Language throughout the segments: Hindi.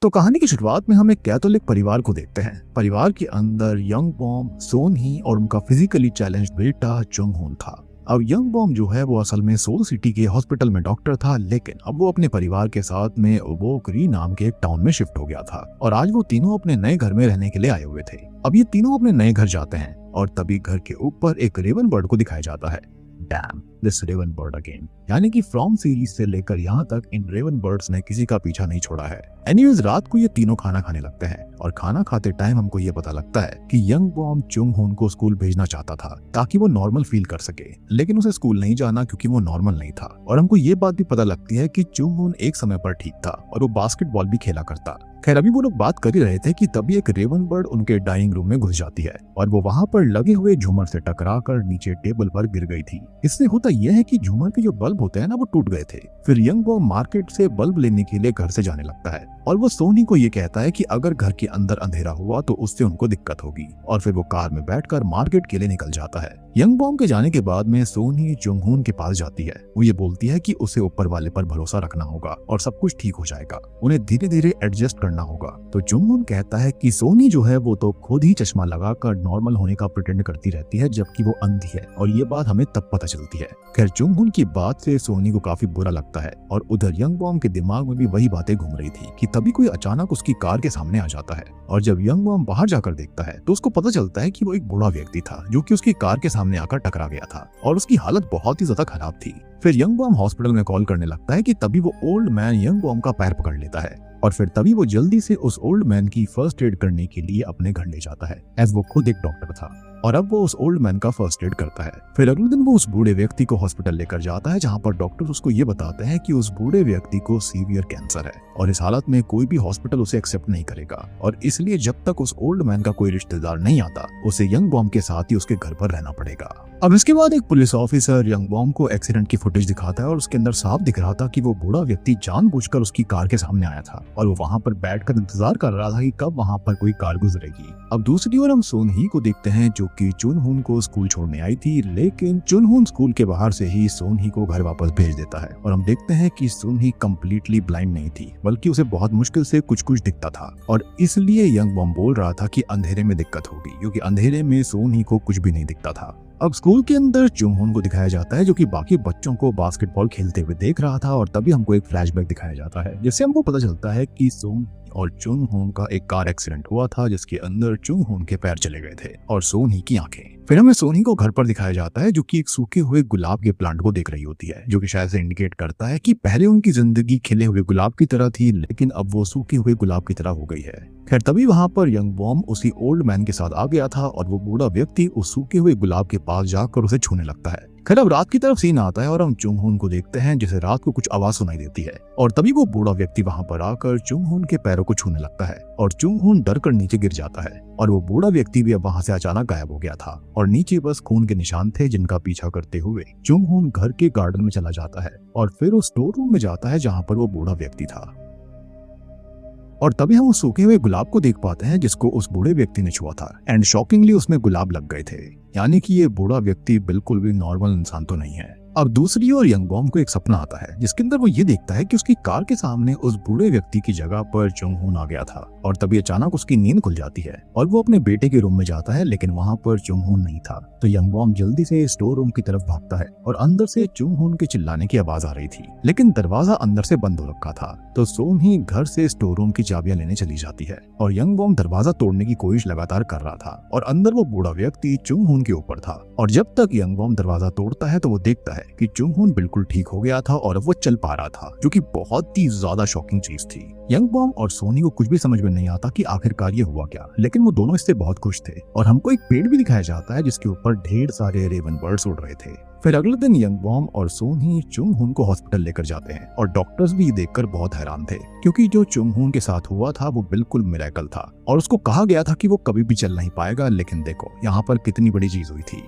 तो कहानी की शुरुआत में हम एक कैथोलिक परिवार को देखते हैं। परिवार के अंदर यंग बॉम, सोन ही और उनका फिजिकली चैलेंज्ड बेटा चुंग हुन था। अब यंग बॉम जो है वो असल में सोल सिटी के हॉस्पिटल में डॉक्टर था, लेकिन अब वो अपने परिवार के साथ में ओबोकरी नाम के एक टाउन में शिफ्ट हो गया था और आज वो तीनों अपने नए घर में रहने के लिए आए हुए थे। अब ये तीनों अपने नए घर जाते हैं और तभी घर के ऊपर एक रेवन बर्ड को दिखाया जाता है। Damn this raven bird again, यानी कि फ्रॉम सीरीज से लेकर यहाँ तक इन रेवन बर्ड्स ने किसी का पीछा नहीं छोड़ा है। एनीवेज, रात को ये तीनों खाना खाने लगते हैं और खाना खाते टाइम हमको ये पता लगता है कि यंग बॉम चुंग हुन को स्कूल भेजना चाहता था ताकि वो नॉर्मल फील कर सके, लेकिन उसे स्कूल नहीं जाना क्योंकि वो नॉर्मल नहीं था। और हमको ये बात भी पता लगती है कि चुंग हुन एक समय पर ठीक था और वो बास्केटबॉल भी खेला करता। खैर, अभी वो लोग बात कर ही रहे थे कि तभी एक रेवन बर्ड उनके डाइनिंग रूम में घुस जाती है और वो वहाँ पर लगे हुए झूमर से टकराकर नीचे टेबल पर गिर गई थी। इससे होता यह है कि झूमर के जो बल्ब होते हैं ना, वो टूट गए थे। फिर यंग बॉम मार्केट से बल्ब लेने के लिए घर से जाने लगता है और वो सोनी को ये कहता है कि अगर घर के अंदर अंधेरा हुआ तो उससे उनको दिक्कत होगी, और फिर वो कार में बैठकर मार्केट के लिए निकल जाता है। यंग बॉम के जाने के बाद में सोनी चुंग हुन के पास जाती है। वो ये बोलती है कि उसे ऊपर वाले पर भरोसा रखना होगा और सब कुछ ठीक हो जाएगा, उन्हें धीरे धीरे एडजस्ट करना होगा। तो चुंग हुन कहता है कि सोनी जो है वो तो खुद ही चश्मा लगाकर नॉर्मल होने का प्रिटेंड करती रहती है जबकि वो अंधी है, और ये बात हमें तब पता चलती है। खैर, चुंग हुन की बात से सोनी को काफी बुरा लगता है और उधर यंग बॉम के दिमाग में भी वही बातें घूम रही थी कि तभी कोई अचानक उसकी कार के सामने आ जाता है। और जब यंग बॉम बाहर जाकर देखता है तो उसको पता चलता है कि वो एक बूढ़ा व्यक्ति था जो कि उसकी कार के सामने आकर टकरा गया था और उसकी हालत बहुत ही ज्यादा खराब थी। फिर यंग बॉम हॉस्पिटल में कॉल करने लगता है कि तभी वो ओल्ड मैन यंग बॉम का पैर पकड़ लेता है और फिर तभी वो जल्दी से उस ओल्ड मैन की फर्स्ट एड करने के लिए अपने घर ले जाता है, एज वो खुद एक डॉक्टर था। और अब वो उस ओल्ड मैन का फर्स्ट एड करता है। फिर अगले दिन वो उस बूढ़े व्यक्ति को हॉस्पिटल लेकर जाता है, जहाँ पर डॉक्टर उसको ये बताते हैं कि उस बूढ़े व्यक्ति को सीवियर कैंसर है और इस हालत में कोई भी हॉस्पिटल उसे एक्सेप्ट नहीं करेगा, और इसलिए जब तक उस ओल्ड मैन का कोई रिश्तेदार नहीं आता उसे यंग बॉम के साथ ही उसके घर पर रहना पड़ेगा। अब इसके बाद एक पुलिस ऑफिसर यंग बॉम को एक्सीडेंट की फुटेज दिखाता है और उसके अंदर साफ दिख रहा था कि वो बूढ़ा व्यक्ति जानबूझकर उसकी कार के सामने आया था और वो वहाँ पर बैठकर इंतजार कर रहा था कि कब वहाँ पर कोई कार गुजरेगी। अब दूसरी ओर हम सोन ही को देखते हैं जो कि चुन हुन को स्कूल छोड़ने आई थी, लेकिन चुन हुन स्कूल के बाहर से ही सोन ही को घर वापस भेज देता है और हम देखते हैं कि सोन ही कम्प्लीटली ब्लाइंड नहीं थी, बल्कि उसे बहुत मुश्किल से कुछ कुछ दिखता था और इसलिए यंग बॉम बोल रहा था कि अंधेरे में दिक्कत होगी, क्योंकि अंधेरे में सोन ही को कुछ भी नहीं दिखता था। अब स्कूल के अंदर चुंग हुन को दिखाया जाता है जो कि बाकी बच्चों को बास्केटबॉल खेलते हुए देख रहा था, और तभी हमको एक फ्लैशबैक दिखाया जाता है जिससे हमको पता चलता है कि सोन और चुंग हुन का एक कार एक्सीडेंट हुआ था जिसके अंदर चुंग हुन के पैर चले गए थे और सोन ही की आंखें। फिर हमें सोन ही को घर पर दिखाया जाता है जो कि एक सूखे हुए गुलाब के प्लांट को देख रही होती है, जो कि शायद से इंडिकेट करता है कि पहले उनकी जिंदगी खिले हुए गुलाब की तरह थी, लेकिन अब वो सूखे हुए गुलाब की तरह हो गई है। खैर, तभी वहाँ पर यंग बॉम उसी ओल्ड मैन के साथ आ गया था और वो बूढ़ा व्यक्ति उस सूखे हुए गुलाब के पास जाकर उसे छूने लगता है। खैर, अब रात की तरफ सीन आता है और हम चुंग हुन को देखते हैं जिसे रात को कुछ आवाज सुनाई देती है और तभी वो बूढ़ा व्यक्ति वहाँ पर आकर चुंग हुन के पैरों को छूने लगता है और चुंग हुन डर कर नीचे गिर जाता है और वो बूढ़ा व्यक्ति भी अब वहाँ से अचानक गायब हो गया था और नीचे बस खून के निशान थे जिनका पीछा करते हुए चुंग हुन घर के गार्डन में चला जाता है और फिर उस स्टोर रूम में जाता है जहाँ पर वो बूढ़ा व्यक्ति था। और तभी हम उस सूखे हुए गुलाब को देख पाते हैं जिसको उस बूढ़े व्यक्ति ने छुआ था, एंड शॉकिंगली उसमें गुलाब लग गए थे, यानी कि ये बूढ़ा व्यक्ति बिल्कुल भी नॉर्मल इंसान तो नहीं है। अब दूसरी ओर यंग बॉम को एक सपना आता है जिसके अंदर वो ये देखता है कि उसकी कार के सामने उस बूढ़े व्यक्ति की जगह पर चुंग हुन आ गया था और तभी अचानक उसकी नींद खुल जाती है और वो अपने बेटे के रूम में जाता है, लेकिन वहाँ पर चुंग हुन नहीं था। तो यंग बॉम जल्दी से स्टोर रूम की तरफ भागता है और अंदर से चुंग हुन के चिल्लाने की आवाज आ रही थी, लेकिन दरवाजा अंदर से बंद हो रखा था। तो सोन ही घर से स्टोर रूम की चाबियां लेने चली जाती है और यंग बॉम दरवाजा तोड़ने की कोशिश लगातार कर रहा था और अंदर वो बूढ़ा व्यक्ति चुंग हुन के ऊपर था। और जब तक यंग बॉम दरवाजा तोड़ता है तो वो देखता है कि चुंग हुन बिल्कुल ठीक हो गया था और वो चल पा रहा था, जो कि बहुत ही ज्यादा शॉकिंग चीज थी। यंग बॉम और सोनी को कुछ भी समझ में नहीं आता कि आखिरकार ये हुआ क्या, लेकिन वो दोनों इससे बहुत खुश थे और हमको एक पेड़ भी दिखाया जाता है जिसके ऊपर ढेर सारे रेवन बर्ड्स उड़ रहे थे। फिर अगले दिन यंग बॉम और सोन ही चुंग हुन को हॉस्पिटल लेकर जाते हैं और डॉक्टर्स भी देखकर बहुत हैरान थे, क्योंकि जो चुंग हुन के साथ हुआ था वो बिल्कुल मिरेकल था और उसको कहा गया था कि वो कभी भी चल नहीं पाएगा, लेकिन देखो यहाँ पर कितनी बड़ी चीज हुई थी।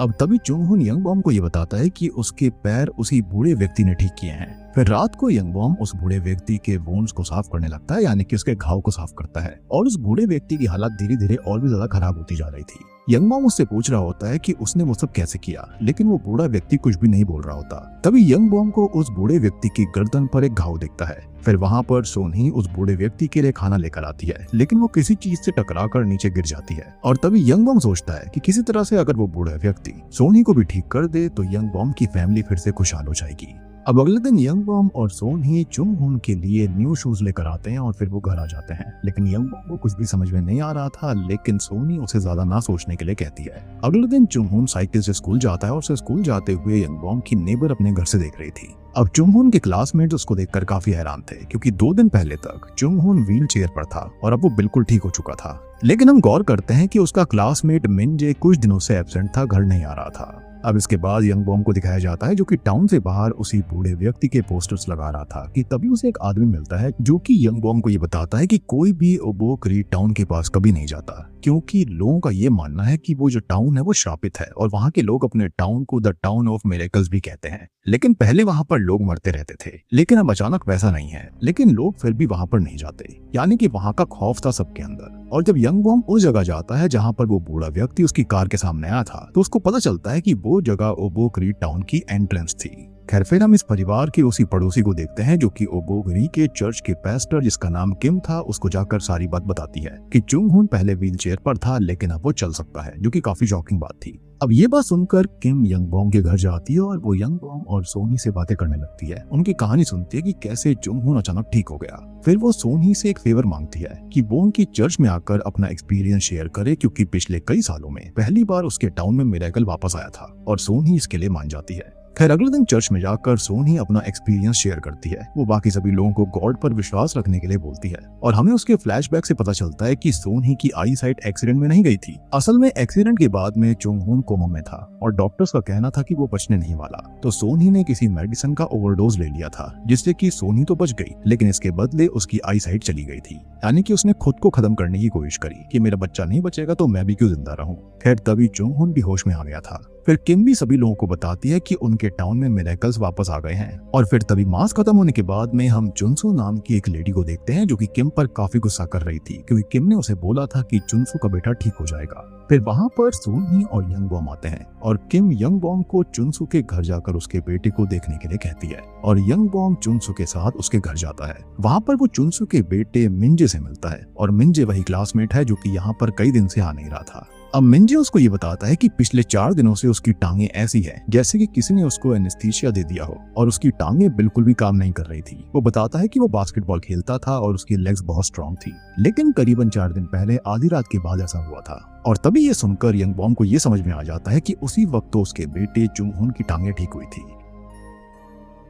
अब तभी चुंग हुन यंग बॉम को ये बताता है कि उसके पैर उसी बूढ़े व्यक्ति ने ठीक किए हैं। फिर रात को यंग बॉम उस बूढ़े व्यक्ति के वोन्स को साफ करने लगता है, यानी कि उसके घाव को साफ करता है, और उस बूढ़े व्यक्ति की हालत धीरे धीरे और भी ज्यादा खराब होती जा रही थी। यंग बॉम उससे पूछ रहा होता है कि उसने वो सब कैसे किया, लेकिन वो बूढ़ा व्यक्ति कुछ भी नहीं बोल रहा होता। तभी यंग बॉम को उस बूढ़े व्यक्ति की गर्दन पर एक घाव दिखता है फिर वहाँ पर सोनही उस बूढ़े व्यक्ति के लिए खाना लेकर आती है, लेकिन वो किसी चीज से टकरा कर नीचे गिर जाती है। और तभी यंग बॉम सोचता है कि किसी तरह से अगर वो बूढ़ा व्यक्ति सोनही को भी ठीक कर दे तो यंग बॉम की फैमिली फिर से खुशहाल हो जाएगी। अब अगले दिन यंग बॉम और सोनही चुंग हुन के लिए न्यू शूज लेकर आते हैं और फिर वो घर आ जाते हैं। लेकिन यंग बॉम को कुछ भी समझ में नहीं आ रहा था, लेकिन सोनी उसे ज्यादा ना सोचने के लिए कहती है। अगले दिन चुंग हुन साइकिल से स्कूल जाता है और उसे स्कूल जाते हुए यंग बॉम की नेबर अपने घर से देख रही थी। अब चुंग हुन के क्लासमेट्स उसको देखकर काफी हैरान थे, क्योंकि 2 दिन पहले तक चुंग हुन व्हील चेयर पर था और अब वो बिल्कुल ठीक हो चुका था। लेकिन हम गौर करते हैं कि उसका क्लासमेट मिनजे कुछ दिनों से एब्सेंट था, घर नहीं आ रहा था। अब इसके बाद यंग बॉम को दिखाया जाता है जो कि टाउन से बाहर उसी बूढ़े व्यक्ति के पोस्टर्स लगा रहा था, कि तभी उसे एक आदमी मिलता है जो कि यंग बॉम को ये बताता है कि कोई भी ओबोक री टाउन के पास कभी नहीं जाता, क्योंकि लोगों का ये मानना है कि वो जो टाउन है वो श्रापित है और वहाँ के लोग अपने टाउन को द टाउन ऑफ मिरेकल्स भी कहते हैं। लेकिन पहले वहाँ पर लोग मरते रहते थे, लेकिन अब अचानक वैसा नहीं है, लेकिन लोग फिर भी वहाँ पर नहीं जाते, यानी कि वहाँ का खौफ था सबके अंदर। और जब यंग बॉम उस जगह जाता है जहाँ पर वो बूढ़ा व्यक्ति उसकी कार के सामने आया था, तो उसको पता चलता है कि वो जगह ओबोक री टाउन की एंट्रेंस थी। खैर फिर हम इस परिवार के उसी पड़ोसी को देखते हैं जो कि ओबोक री के चर्च के पास्टर जिसका नाम किम था, उसको जाकर सारी बात बताती है कि चुंग हुन पहले व्हील चेयर पर था लेकिन अब वो चल सकता है, जो कि काफी शॉकिंग बात थी। अब ये बात सुनकर किम यंग बॉम के घर जाती है और वो यंग बॉम और सोनी से बातें करने लगती है। उनकी कहानी सुनती है कि कैसे चुंग हुन अचानक ठीक हो गया। फिर वो सोनी से एक फेवर मांगती है कि वो उनकी चर्च में आकर अपना एक्सपीरियंस शेयर करे, क्योंकि पिछले कई सालों में पहली बार उसके टाउन में मिरेकल वापस आया था, और सोनी इसके लिए मान जाती है। खैर अगले दिन चर्च में जाकर सोनी अपना एक्सपीरियंस शेयर करती है। वो बाकी सभी लोगों को गॉड पर विश्वास रखने के लिए बोलती है, और हमें उसके फ्लैशबैक से पता चलता है कि सोनी की आई साइट एक्सीडेंट में नहीं गई थी। असल में एक्सीडेंट के बाद में चुंग हुन कोमा में था और डॉक्टर्स का कहना था कि वो बचने नहीं वाला। तो सोनी ने किसी मेडिसिन का ओवरडोज ले लिया था, जिससे कि सोनी तो बच गई, लेकिन इसके बदले उसकी आई साइट चली गई थी। यानी कि उसने खुद को खत्म करने की कोशिश करी कि मेरा बच्चा नहीं बचेगा तो मैं भी क्यों जिंदा रहूं। खैर तभी चुंग हुन भी होश में आ गया था। फिर किम भी सभी लोगों को बताती है कि उनके टाउन में मिरेकल्स वापस आ गए हैं। और फिर तभी मास खत्म होने के बाद में हम चुनसू नाम की एक लेडी को देखते हैं जो कि किम पर काफी गुस्सा कर रही थी, क्योंकि किम ने उसे बोला था कि चुनसू का बेटा ठीक हो जाएगा। फिर वहाँ पर सोनी और यंग बॉम आते हैं और किम यंग बॉम को चुनसू के घर जाकर उसके बेटे को देखने के लिए कहती है, और यंग बॉम चुनसू के साथ उसके घर जाता है। वहाँ पर वो चुनसू के बेटे मिंजे से मिलता है, और मिंजे वही क्लासमेट है जो कि यहाँ पर कई दिन से आ नहीं रहा था। अब मिंजे उसको ये बताता है कि पिछले 4 दिनों से उसकी टांगे ऐसी है जैसे कि किसी ने उसको एनेस्थीसिया दे दिया हो, और उसकी टांगे बिल्कुल भी काम नहीं कर रही थी। वो बताता है कि वो बास्केटबॉल खेलता था और उसकी लेग्स बहुत स्ट्रांग थी, लेकिन करीबन 4 दिन पहले आधी रात के बाद ऐसा हुआ था। और तभी ये सुनकर यंग बॉम को ये समझ में आ जाता है कि उसी वक्त तो उसके बेटे चुंग हुन की टांगे ठीक हुई थी,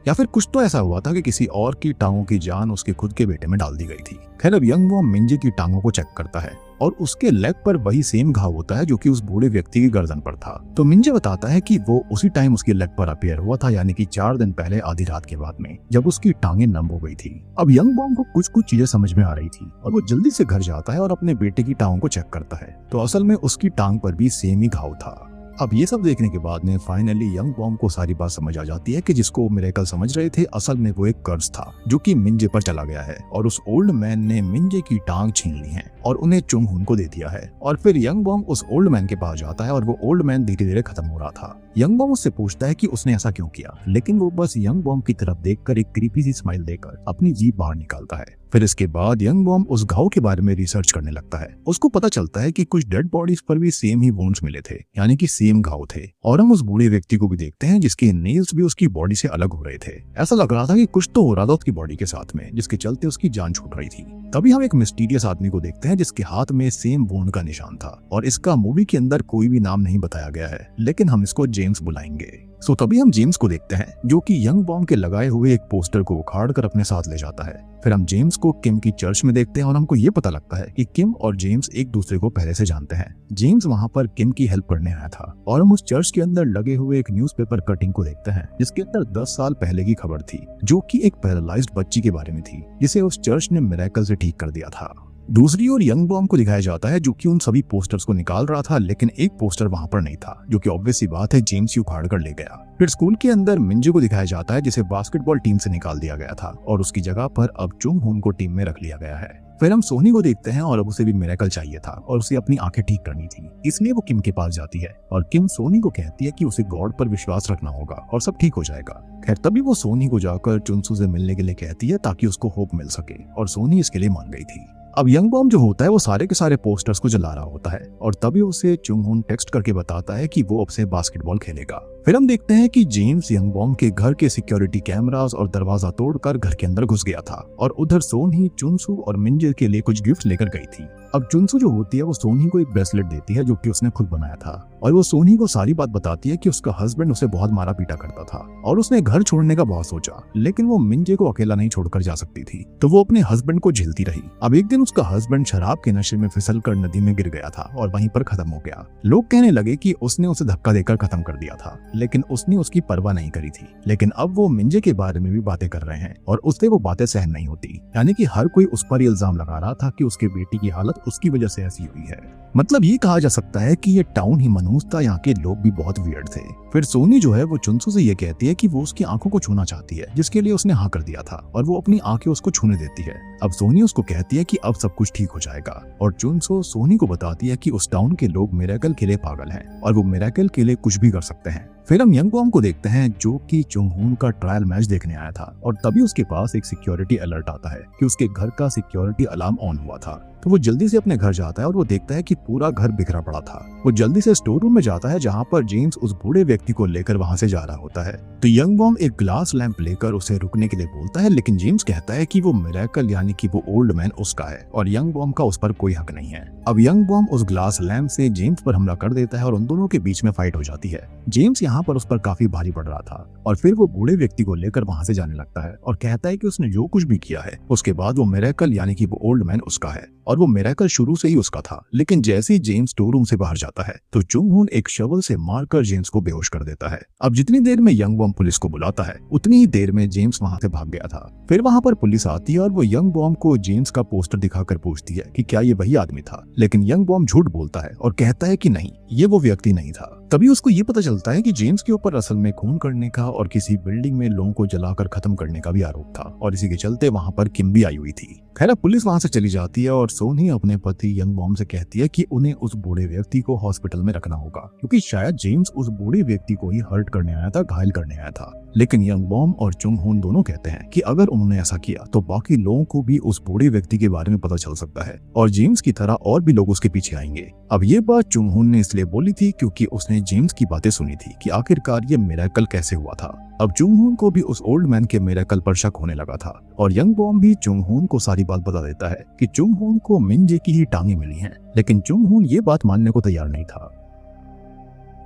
या फिर कुछ तो ऐसा हुआ था कि किसी और की टांगों की जान उसके खुद के बेटे में डाल दी गई थी। खैर अब यंग बॉम मिंजे की टांगों को चेक करता है और उसके लेग पर वही सेम घाव होता है जो कि उस बूढ़े व्यक्ति की गर्दन पर था। तो मिंजे बताता है कि वो उसी टाइम उसके लेग पर अपीयर हुआ था, यानी कि 4 दिन पहले आधी रात के बाद में, जब उसकी टांगे नम हो गई थी। अब यंग बॉम को कुछ कुछ चीजें समझ में आ रही थी और वो जल्दी से घर जाता है और अपने बेटे की टांगों को चेक करता है। तो असल में उसकी टांग पर भी सेम ही घाव था। अब ये सब देखने के बाद में फाइनली यंग बॉम को सारी बात समझ आ जाती है कि जिसको वो मिरेकल समझ रहे थे असल में वो एक कर्ज था जो कि मिंजे पर चला गया है, और उस ओल्ड मैन ने मिंजे की टांग छीन ली है और उन्हें चुंग हुन को दे दिया है। और फिर यंग बॉम उस ओल्ड मैन के पास जाता है और वो ओल्ड मैन धीरे धीरे खत्म हो रहा था। यंग बॉम उससे पूछता है कि उसने ऐसा क्यों किया, लेकिन वो बस यंग बॉम की तरफ देखकर एक क्रीपी सी स्माइल देकर अपनी जीभ बाहर निकालता है। फिर इसके बाद यंग बॉम उस घाव के बारे में रिसर्च करने लगता है। उसको पता चलता है कि कुछ डेड बॉडीज पर भी सेम ही वुंड्स मिले थे, यानी कि सेम घाव थे। और हम उस बूढ़े व्यक्ति को भी देखते हैं जिसके नेल्स भी उसकी बॉडी से अलग हो रहे थे। ऐसा लग रहा था कि कुछ तो हो रहा था उसकी बॉडी के साथ में, जिसके चलते उसकी जान छूट रही थी। तभी हम एक मिस्टीरियस आदमी को देखते हैं जिसके हाथ में सेम वुंड का निशान था, और इसका मूवी के अंदर कोई भी नाम नहीं बताया गया है, लेकिन हम इसको जेम्स बुलाएंगे। सो तभी हम जेम्स को देखते हैं जो कि यंग बॉम के लगाए हुए एक पोस्टर को उखाड़ कर अपने साथ ले जाता है। फिर हम जेम्स को किम की चर्च में देखते हैं और हमको ये पता लगता है कि किम और जेम्स एक दूसरे को पहले से जानते हैं। जेम्स वहाँ पर किम की हेल्प करने आया था, और हम उस चर्च के अंदर लगे हुए एक न्यूज़पेपर कटिंग को देखते हैं जिसके अंदर 10 साल पहले की खबर थी, जो कि एक पैरालाइज्ड बच्ची के बारे में थी जिसे उस चर्च ने मिरेकल से ठीक कर दिया था। दूसरी ओर यंग बॉम को दिखाया जाता है जो कि उन सभी पोस्टर्स को निकाल रहा था, लेकिन एक पोस्टर वहां पर नहीं था, जो कि ऑब्वियस सी बात है जेम्स ही उखाड़ कर ले गया। फिर स्कूल के अंदर मिंजे को दिखाया जाता है जिसे बास्केटबॉल टीम से निकाल दिया गया था, और उसकी जगह पर अब चुंग हुन को टीम में रख लिया गया है। फिर हम सोनी को देखते हैं और अब उसे भी मिरेकल चाहिए था और उसे अपनी आंखें ठीक करनी थी, इसलिए वो किम के पास जाती है और किम सोनी को कहती है कि उसे गॉड पर विश्वास रखना होगा और सब ठीक हो जाएगा। खैर तभी वो सोनी को जाकर चुनसू से मिलने के लिए कहती है ताकि उसको होप मिल सके और सोनी इसके लिए मान गई थी। अब यंग बॉम जो होता है वो सारे के सारे पोस्टर्स को जला रहा होता है और तभी उसे चुंगहुन टेक्स्ट करके बताता है कि वो अब से बास्केटबॉल खेलेगा। फिर हम देखते हैं कि जेम्स यंग बॉम के घर के सिक्योरिटी कैमरास और दरवाजा तोड़कर घर के अंदर घुस गया था और उधर सोनी चुनसू और मिंजे के लिए कुछ गिफ्ट लेकर गई थी। अब चुनसू जो होती है वो सोनी को एक ब्रेसलेट देती है जो कि उसने खुद बनाया था और वो सोनी को सारी बात बताती है कि उसका हस्बैंड उसे बहुत मारा पीटा करता था और उसने घर छोड़ने का बहुत सोचा, लेकिन वो मिंजे को अकेला नहीं छोड़कर जा सकती थी, तो वो अपने हस्बैंड को झेलती रही। अब एक दिन उसका हस्बैंड शराब के नशे में फिसलकर नदी में गिर गया था और वहीं पर खत्म हो गया। लोग कहने लगे कि उसने उसे धक्का देकर खत्म कर दिया था, लेकिन उसने उसकी परवाह नहीं करी थी। लेकिन अब वो मिंजे के बारे में भी बातें कर रहे हैं और उससे वो बातें सहन नहीं होती, यानी कि हर कोई उस पर इल्जाम लगा रहा था कि उसके बेटी की हालत उसकी वजह से ऐसी हुई है। मतलब ये कहा जा सकता है कि ये टाउन ही मनहूस था, यहाँ के लोग भी बहुत वियर्ड थे। फिर सोनी जो है वो चुनसू से ये कहती है कि वो उसकी आंखों को छूना चाहती है, जिसके लिए उसने हाँ कर दिया था और वो अपनी आंखें उसको छूने देती है। अब सोनी उसको कहती है कि अब सब कुछ ठीक हो जाएगा और चुनसू सोनी को बताती है कि उस टाउन के लोग मिरेकल के लिए पागल हैं और वो मिरेकल के लिए कुछ भी कर सकते हैं। फिर हम यंग बॉम को देखते हैं जो कि चुंगहुन का ट्रायल मैच देखने आया था और तभी उसके पास एक सिक्योरिटी अलर्ट आता है कि उसके घर का सिक्योरिटी अलार्म ऑन हुआ था। तो वो जल्दी से अपने घर जाता है और वो देखता है कि पूरा घर बिखरा पड़ा था। वो जल्दी से स्टोर रूम में जाता है जहाँ पर जेम्स उस बूढ़े व्यक्ति को लेकर वहां से जा रहा होता है। तो यंग बॉम एक ग्लास लैंप लेकर उसे रुकने के लिए बोलता है, लेकिन जेम्स कहता है कि वो मिरेकल यानी कि वो ओल्ड मैन उसका है और यंग बॉम का उस पर कोई हक नहीं है। अब यंग बॉम उस ग्लास लैंप से जेम्स पर हमला कर देता है और उन दोनों के बीच में फाइट हो जाती है। जेम्स यहाँ पर उस पर काफी भारी पड़ रहा था और फिर वो बूढ़े व्यक्ति को लेकर वहां से जाने लगता है और कहता है कि उसने जो कुछ भी किया है उसके बाद वो मिरेकल यानी कि वो ओल्ड मैन उसका है और वो मिरेकल शुरू से ही उसका था। लेकिन जैसे ही जेम्स स्टोर रूम से बाहर जाता है तो चुंगहुन एक शवल से मारकर जेम्स को बेहोश कर देता है। अब जितनी देर में यंग बॉम पुलिस को बुलाता है उतनी ही देर में जेम्स वहां से भाग गया था। फिर वहां पर पुलिस आती है और वो यंग बॉम को जेम्स का पोस्टर दिखाकर पूछती है कि क्या ये वही आदमी था, लेकिन यंग बॉम झूठ बोलता है और कहता है कि नहीं, ये वो व्यक्ति नहीं था। तभी उसको ये पता चलता है कि जेम्स के ऊपर असल में खून करने का और किसी बिल्डिंग में लोगों को जलाकर खत्म करने का भी आरोप था और इसी के चलते वहां पर किम भी आई हुई थी। खैर पुलिस वहां से चली जाती है और सोनी अपने पति यंग बॉम से कहती है कि उन्हें उस बूढ़े व्यक्ति को हॉस्पिटल में रखना होगा क्योंकि शायद जेम्स उस बूढ़े व्यक्ति को ही हर्ट करने आया था, घायल करने आया था। लेकिन यंग बॉम और चुंगहुन दोनों कहते हैं कि अगर उन्होंने ऐसा किया तो बाकी लोगों को भी उस बूढ़े व्यक्ति के बारे में पता चल सकता है और जेम्स की तरह और भी लोग उसके पीछे आएंगे। अब ये बात चुंगहुन ने इसलिए बोली थी क्योंकि उसने जेम्स की बातें सुनी थी कि आखिरकार ये मिरेकल कैसे हुआ था। अब चुंगहुन को भी उस ओल्ड मैन के मिरेकल पर शक होने लगा था और यंग बॉम भी चुंगहुन को सारी बात बता देता है कि चुंगहुन को मिंजे की ही टांगे मिली हैं, लेकिन चुंगहुन ये बात मानने को तैयार नहीं था।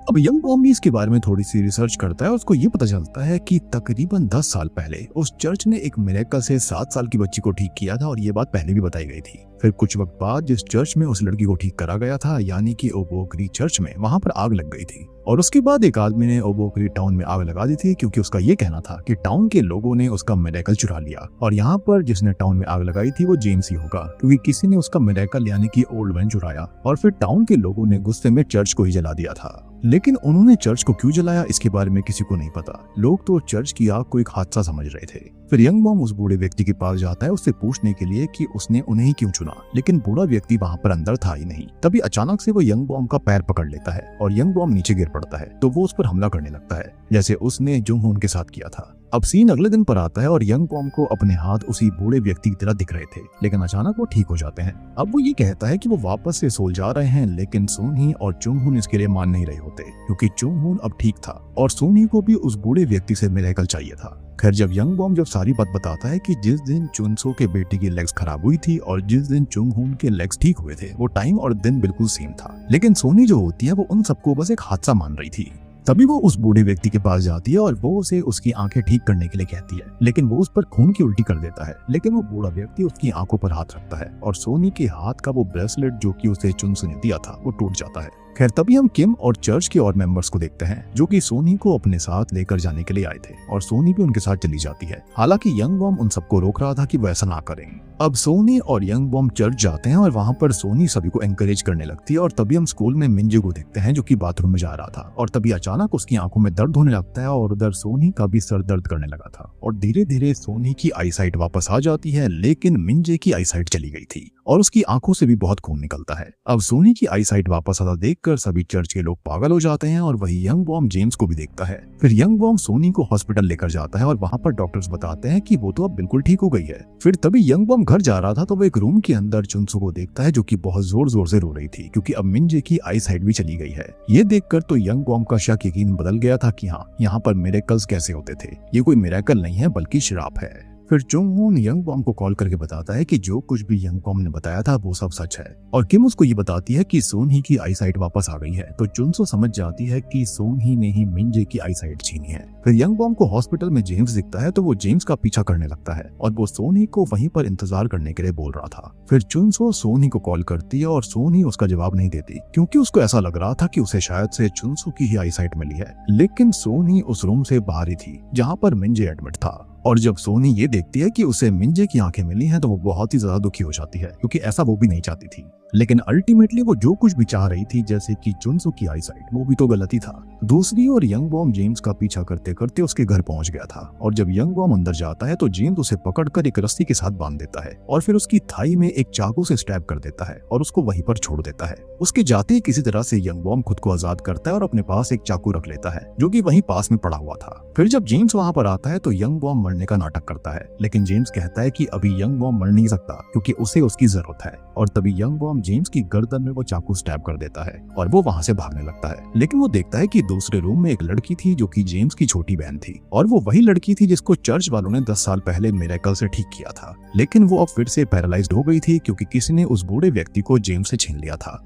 अब यंग बॉम भी इसके बारे में थोड़ी सी रिसर्च करता है और उसको ये पता चलता है कि तकरीबन 10 साल पहले उस चर्च ने एक मिरेकल से 7 साल की बच्ची को ठीक किया था और ये बात पहले भी बताई गई थी। फिर कुछ वक्त बाद जिस चर्च में उस लड़की को ठीक करा गया था यानी कि ओबोकरी चर्च में, वहां पर आग लग गई थी और उसके बाद एक आदमी ने ओबोकरी टाउन में आग लगा दी थी क्योंकि उसका ये कहना था कि टाउन के लोगों ने उसका मिरेकल चुरा लिया और यहाँ पर जिसने टाउन में आग लगाई थी वो जेम्स ही होगा क्योंकि किसी ने उसका मिरेकल यानी कि ओल्ड मैन चुराया और फिर टाउन के लोगों ने गुस्से में चर्च को ही जला दिया था। लेकिन उन्होंने चर्च को क्यों जलाया इसके बारे में किसी को नहीं पता। लोग तो चर्च की आग को एक हादसा समझ रहे थे। फिर यंग बॉम उस बूढ़े व्यक्ति के पास जाता है उससे पूछने के लिए कि उसने उन्हें ही क्यों चुना, लेकिन बूढ़ा व्यक्ति वहां पर अंदर था ही नहीं। तभी अचानक से वो यंग बॉम का पैर पकड़ लेता है और यंग बॉम नीचे गिर पड़ता है तो वो उस पर हमला करने लगता है जैसे उसने जुंगहुन के साथ किया था। अब सीन अगले दिन पर आता है और यंग बॉम को अपने हाथ उसी बूढ़े व्यक्ति की तरह दिख रहे थे, लेकिन अचानक वो ठीक हो जाते हैं। अब वो ये कहता है कि वो वापस से सोल जा रहे हैं, लेकिन सोनी और चुंगहुन इसके लिए मान नहीं रहे होते क्योंकि चुंगहुन अब ठीक था और सोनी को भी उस बूढ़े व्यक्ति से मिरेकल चाहिए था। खैर जब यंग बॉम सारी बात बताता है कि जिस दिन चुनसो के बेटे की लेग्स खराब हुई थी और जिस दिन चुंगहुन के लेग्स ठीक हुए थे वो टाइम और दिन बिल्कुल सेम था, लेकिन सोनी जो होती है वो उन सबको बस एक हादसा मान रही थी। तभी वो उस बूढ़े व्यक्ति के पास जाती है और वो उसे उसकी आंखें ठीक करने के लिए कहती है, लेकिन वो उस पर खून की उल्टी कर देता है। लेकिन वो बूढ़ा व्यक्ति उसकी आंखों पर हाथ रखता है और सोनी के हाथ का वो ब्रेसलेट जो कि उसे चुनसो ने दिया था वो टूट जाता है। खैर तभी हम किम और चर्च के और मेंबर्स को देखते हैं जो कि सोनी को अपने साथ लेकर जाने के लिए आए थे और सोनी भी उनके साथ चली जाती है। हालांकि यंग बॉम उन सबको रोक रहा था कि वो ऐसा ना करें। अब सोनी और यंग बॉम चर्च जाते हैं और वहां पर सोनी सभी को एनकरेज करने लगती है और तभी हम स्कूल में मिंजे को देखते हैं जो कि बाथरूम में जा रहा था और तभी अचानक उसकी आंखों में दर्द होने लगता है और उधर सोनी का भी सर दर्द करने लगा था और धीरे धीरे सोनी की आईसाइट वापस आ जाती है, लेकिन मिंजे की आईसाइट चली गई थी और उसकी आंखों से भी बहुत खून निकलता है। अब सोनी की आईसाइट वापस आता देखकर सभी चर्च के लोग पागल हो जाते हैं और वही यंग बॉम जेम्स को भी देखता है। फिर यंग बॉम सोनी को हॉस्पिटल लेकर जाता है और वहां पर डॉक्टर्स बताते हैं कि वो तो अब बिल्कुल ठीक हो गई है। फिर तभी यंग बॉम घर जा रहा था तो वो एक रूम के अंदर चुनसू को देखता है जो कि बहुत जोर जोर से रो रही थी क्योंकि अब मिंजे की आईसाइट भी चली गई है। ये देखकर तो यंग बॉम का शक यकीन बदल गया था कि हाँ, यहाँ पर मिरेकल्स कैसे होते थे, ये कोई मिरेकल नहीं है बल्कि श्राप है। फिर चुंग हून यंग बॉम को कॉल करके बताता है कि जो कुछ भी यंग बॉम ने बताया था वो सब सच है और किम उसको ये बताती है कि सोन ही की आईसाइट वापस आ गई है। तो चुनसो समझ जाती है कि सोन ही ने ही मिंजे की आईसाइट छीनी है। फिर यंग बॉम को हॉस्पिटल में जेम्स दिखता है तो वो जेम्स का पीछा करने लगता है और वो सोनी को वहीं पर इंतजार करने के लिए बोल रहा था। फिर चुनसो सोनी को कॉल करती है और सोनी उसका जवाब नहीं देती क्योंकि उसको ऐसा लग रहा था कि उसे शायद से चुनसो की ही आईसाइट मिली है, लेकिन सोनी उस रूम से बाहर ही थी जहाँ पर मिंजे एडमिट था। और जब सोनी ये देखती है कि उसे मिंजे की आंखें मिली हैं तो वो बहुत ही ज्यादा दुखी हो जाती है क्योंकि ऐसा वो भी नहीं चाहती थी, लेकिन अल्टीमेटली वो जो कुछ भी चाह रही थी जैसे कि चुनसो की आईसाइट, वो भी तो गलत ही था। दूसरी ओर यंग बॉम जेम्स का पीछा करते करते उसके घर पहुंच गया था और जब यंग बॉम अंदर जाता है तो जेम्स उसे पकड़कर एक रस्सी के साथ बांध देता है और फिर उसकी थाई में एक चाकू से स्टैब कर देता है और उसको वहीं पर छोड़ देता है। उसके जाते ही किसी तरह से यंग बॉम खुद को आजाद करता है और अपने पास एक चाकू रख लेता है जो कि वहीं पास में पड़ा हुआ था। फिर जब जेम्स वहां पर आता है तो यंग बॉम मरने का नाटक करता है, लेकिन जेम्स कहता है कि अभी यंग बॉम मर नहीं सकता क्योंकि उसे उसकी जरूरत है और तभी यंग बॉम जेम्स की गर्दन में वो चाकू स्टैब कर देता है और वो वहां से भागने लगता है। लेकिन वो देखता है कि दूसरे रूम में एक लड़की थी जो कि जेम्स की छोटी बहन थी और वो वही लड़की थी जिसको चर्च वालों ने 10 साल पहले मिरेकल से ठीक किया था, लेकिन वो अब फिर से पैरालाइज्ड हो गई थी क्योंकि किसी ने उस बूढ़े व्यक्ति को जेम्स से छीन लिया था।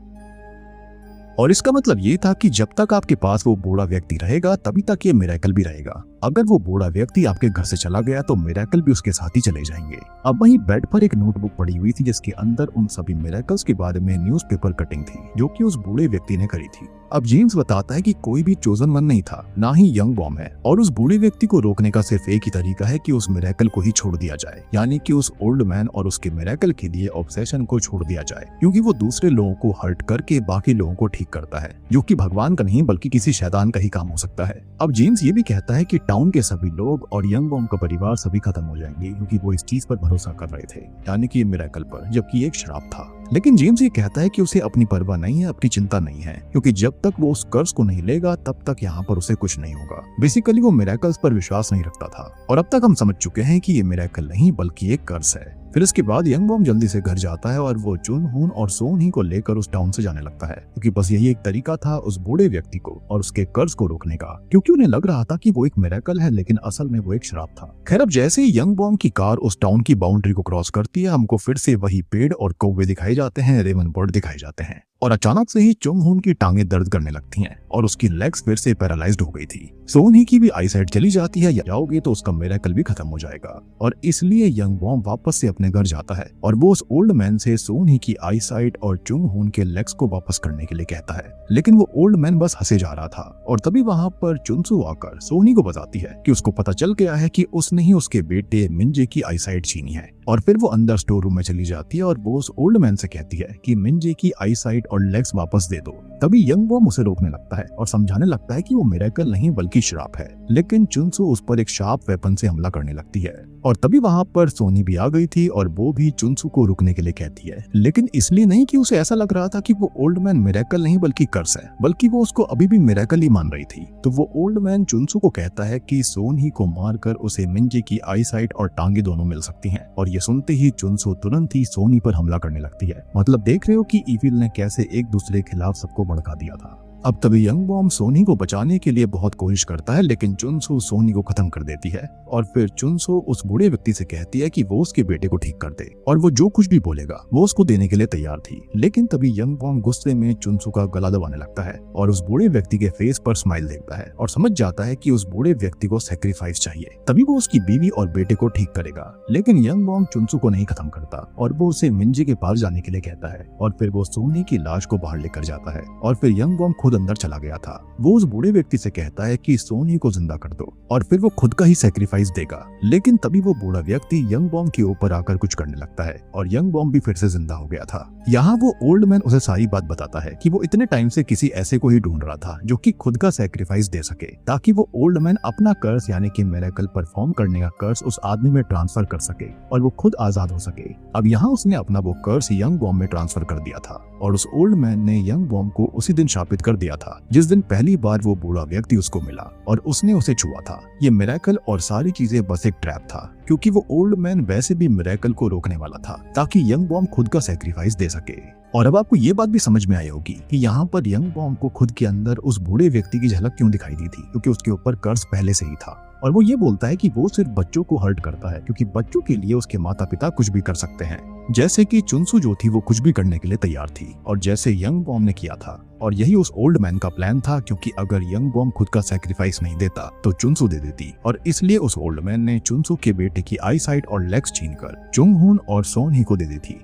और इसका मतलब ये था कि जब तक आपके पास वो बूढ़ा व्यक्ति रहेगा तभी तक ये मिरेकल भी रहेगा। अगर वो बूढ़ा व्यक्ति आपके घर से चला गया तो मिरेकल भी उसके साथ ही चले जाएंगे। अब वहीं बेड पर एक नोटबुक पड़ी हुई थी जिसके अंदर उन सभी मिरेकल्स के बारे में न्यूज़पेपर कटिंग थी जो कि उस बूढ़े व्यक्ति ने करी थी। अब जेम्स बताता है कि कोई भी चोजन वन नहीं था, ना ही यंग बॉम है और उस बूढ़े व्यक्ति को रोकने का सिर्फ एक ही तरीका है कि उस मिरेकल को ही छोड़ दिया जाए, यानी कि उस ओल्ड मैन और उसके मिरेकल के लिए ऑब्सेशन को छोड़ दिया जाए क्योंकि वो दूसरे लोगों को हर्ट करके बाकी लोगों को ठीक करता है जो कि भगवान का नहीं बल्कि किसी शैतान का ही काम हो सकता है। अब जेम्स ये भी कहता है कि टाउन के सभी लोग और यंग बॉम का परिवार सभी खत्म हो जाएंगे क्योंकि वो इस चीज पर भरोसा कर रहे थे, यानी कि मिरेकल पर, जबकि एक श्राप था। लेकिन जेम्स ये कहता है कि उसे अपनी परवाह नहीं है, अपनी चिंता नहीं है क्योंकि जब तक वो उस कर्ज को नहीं लेगा तब तक यहाँ पर उसे कुछ नहीं होगा। बेसिकली वो मिरेकल्स पर विश्वास नहीं रखता था और अब तक हम समझ चुके हैं कि ये मिरेकल नहीं बल्कि एक कर्ज है। फिर इसके बाद यंग बॉम जल्दी से घर जाता है और वो चुन हून और सोन ही को लेकर उस टाउन से जाने लगता है क्योंकि बस यही एक तरीका था उस बूढ़े व्यक्ति को और उसके कर्ज को रोकने का, क्योंकि उन्हें लग रहा था कि वो एक मिरेकल है लेकिन असल में वो एक श्राप था। खैर अब जैसे ही यंग बॉम की कार उस टाउन की बाउंड्री को क्रॉस करती है हमको फिर से वही पेड़ और कौवे दिखाए जाते हैं, रेवन बर्ड दिखाए जाते हैं और अचानक से ही चुंग हून की टांगे दर्द करने लगती हैं और उसकी लेग्स फिर से पैरालाइज्ड हो गई थी। सोन ही की भी आईसाइट चली जाती है, या जाओगे तो उसका मिरेकल भी खत्म हो जाएगा और इसलिए यंग बॉम वापस से अपने घर जाता है और वो उस ओल्ड मैन से सोन ही की आईसाइट और चुंग हून के लेग्स को वापस करने के लिए कहता है, लेकिन वो ओल्ड मैन बस हंसे जा रहा था और तभी वहां पर चुनसू आकर सोनी को बताती है कि उसको पता चल गया है कि उसने ही उसके बेटे मिंजे की आईसाइट छीनी है और फिर वो अंदर स्टोर रूम में चली जाती है और वो उस ओल्ड मैन से कहती है कि मिंजे की आईसाइट और लेग्स वापस दे दो। तभी यंग बॉम उसे रोकने लगता है और समझाने लगता है कि वो मिरेकल नहीं बल्कि श्राप है, लेकिन चुनसू उस पर एक शार्प वेपन से हमला करने लगती है और तभी वहां पर सोनी भी आ गई थी और वो भी चुनसू को रुकने के लिए कहती है, लेकिन इसलिए नहीं कि उसे ऐसा लग रहा था कि वो ओल्ड मैन मिरेकल नहीं बल्कि कर्स है, बल्कि वो उसको अभी भी मिरेकल ही मान रही थी। तो वो ओल्ड मैन चुनसू को कहता है कि सोन ही को मारकर उसे मिंजे की आईसाइट और टांगे दोनों मिल सकती हैं और ये सुनते ही चुनसू तुरंत ही सोनी पर हमला करने लगती है। मतलब देख रहे हो कि इविल ने कैसे एक दूसरे के खिलाफ सबको भड़का दिया था। अब तभी यंग बॉम सोनी को बचाने के लिए बहुत कोशिश करता है, लेकिन चुनसो सोनी को खत्म कर देती है और फिर चुनसो उस बूढ़े व्यक्ति से कहती है कि वो उसके बेटे को ठीक कर दे और वो जो कुछ भी बोलेगा वो उसको देने के लिए तैयार थी। लेकिन तभी यंग बॉम गुस्से में चुनसो का गला दबाने लगता है और उस बूढ़े व्यक्ति के फेस पर स्माइल देखता है और समझ जाता है कि उस बूढ़े व्यक्ति को सैक्रिफाइस चाहिए, तभी वो उसकी बीवी और बेटे को ठीक करेगा। लेकिन यंग बॉम चुनसो को नहीं खत्म करता और वो उसे मिंजी के पास जाने के लिए कहता है और फिर वो सोनी की लाश को बाहर लेकर जाता है और फिर यंग बॉम खुद अंदर चला गया था। वो उस बूढ़े व्यक्ति से कहता है कि सोनी को जिंदा कर दो और फिर वो खुद का ही सैक्रिफाइस देगा। लेकिन तभी वो बूढ़ा व्यक्ति यंग बॉम के ऊपर आकर कुछ करने लगता है और यंग बॉम भी फिर से जिंदा हो गया था। यहाँ वो ओल्ड मैन उसे सारी बात बताता है कि वो इतने टाइम से किसी ऐसे को ही ढूंढ रहा था जो कि खुद का सैक्रिफाइस दे सके, ताकि वो ओल्ड मैन अपना कर्स यानी कि मिरेकल परफॉर्म करने का कर्स उस आदमी में ट्रांसफर कर सके और वो खुद आजाद हो सके। अब यहाँ उसने अपना वो कर्स यंग बॉम में ट्रांसफर कर दिया था और उस ओल्ड मैन ने यंग बॉम को उसी दिन शापित कर दिया था जिस दिन पहली बार वो बूढ़ा व्यक्ति उसको मिला और उसने उसे छुआ था। ये मिरेकल और सारी चीजें बस एक ट्रैप था, क्योंकि वो ओल्ड मैन वैसे भी मिरेकल को रोकने वाला था ताकि यंग बॉम खुद का सैक्रिफाइस दे सके। और अब आपको ये बात भी समझ में आई होगी कि यहाँ पर यंग बॉम को खुद के अंदर उस बूढ़े व्यक्ति की झलक क्यों दिखाई दी थी, क्योंकि उसके ऊपर कर्ज पहले से ही था और वो ये बोलता है कि वो सिर्फ बच्चों को हर्ट करता है क्योंकि बच्चों के लिए उसके माता पिता कुछ भी कर सकते हैं, जैसे कि चुनसू जो थी वो कुछ भी करने के लिए तैयार थी और जैसे यंग बॉम ने किया था। और यही उस ओल्ड मैन का प्लान था, क्योंकि अगर यंग बॉम खुद का सैक्रिफाइस नहीं देता तो चुनसू दे देती और इसलिए उस ओल्ड मैन ने चुनसू के बेटे की आई साइट और लेग्स छीनकर जुंग हुन और सोन ही को दे दी थी।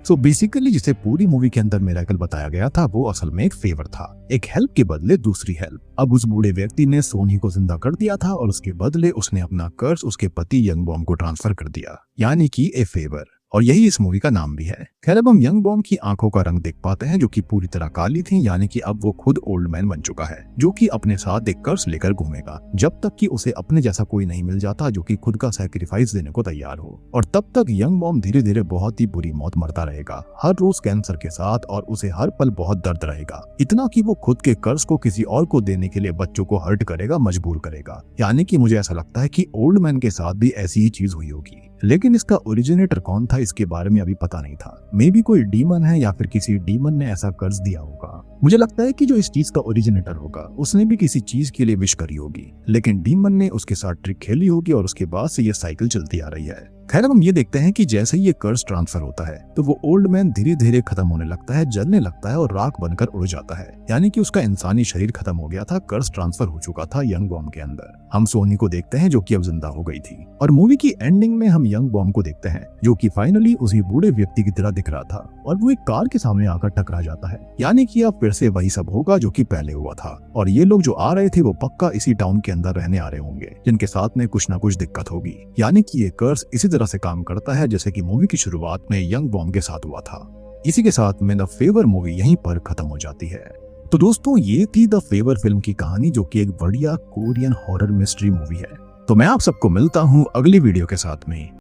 सो बेसिकली जिसे पूरी मूवी के अंदर मिरेकल बताया गया था वो असल में एक फेवर था, एक हेल्प के बदले दूसरी हेल्प। अब उस बूढ़े व्यक्ति ने सोनी को जिंदा कर दिया था और उसके बदले उसने अपना कर्ज उसके पति यंग बॉम को ट्रांसफर कर दिया, यानी कि ए फेवर, और यही इस मूवी का नाम भी है। खैर अब हम यंग बॉम की आंखों का रंग देख पाते हैं जो कि पूरी तरह काली थी, यानी कि अब वो खुद ओल्ड मैन बन चुका है जो कि अपने साथ एक कर्ज लेकर घूमेगा जब तक कि उसे अपने जैसा कोई नहीं मिल जाता जो कि खुद का सैक्रिफाइस देने को तैयार हो। और तब तक यंग बॉम धीरे धीरे बहुत ही बुरी मौत मरता रहेगा, हर रोज कैंसर के साथ, और उसे हर पल बहुत दर्द रहेगा, इतना कि वो खुद के कर्ज को किसी और को देने के लिए बच्चों को हर्ट करेगा, मजबूर करेगा। यानी कि मुझे ऐसा लगता है कि ओल्ड मैन के साथ भी ऐसी ही चीज हुई होगी। लेकिन इसका ओरिजिनेटर कौन था इसके बारे में अभी पता नहीं था। मे बी कोई डीमन है या फिर किसी डीमन ने ऐसा कर्ज दिया होगा। मुझे लगता है कि जो इस चीज का ओरिजिनेटर होगा उसने भी किसी चीज के लिए विश करी होगी, लेकिन डीमन ने उसके साथ ट्रिक खेली होगी और उसके बाद से ये साइकिल चलती आ रही है। खैर अब हम ये देखते हैं कि जैसे ही ये कर्ज ट्रांसफर होता है तो वो ओल्ड मैन धीरे धीरे खत्म होने लगता है, जलने लगता है और राख बनकर उड़ जाता है, यानी कि उसका इंसानी शरीर खत्म हो गया था, कर्ज ट्रांसफर हो चुका था यंग बॉम के अंदर। हम सोनी को देखते हैं जो कि अब जिंदा हो गई थी और मूवी की एंडिंग में हम यंग बॉम को देखते हैं जो कि फाइनली उसी बूढ़े व्यक्ति की तरह दिख रहा था और वो एक कार के सामने आकर टकरा जाता है, यानी कि अब फिर से वही सब होगा जो कि पहले हुआ था। और ये लोग जो आ रहे थे वो पक्का इसी टाउन के अंदर रहने आ रहे होंगे जिनके साथ में कुछ ना कुछ दिक्कत होगी, यानी कि ये कर्ज इसी तरह से काम करता है जैसे कि मूवी की शुरुआत में यंग बॉम के साथ हुआ था। इसी के साथ में द फेवर मूवी यहीं पर खत्म हो जाती है। तो दोस्तों ये थी द फेवर फिल्म की कहानी जो कि एक बढ़िया कोरियन हॉरर मिस्ट्री मूवी है। तो मैं आप सबको मिलता हूँ अगली वीडियो के साथ में।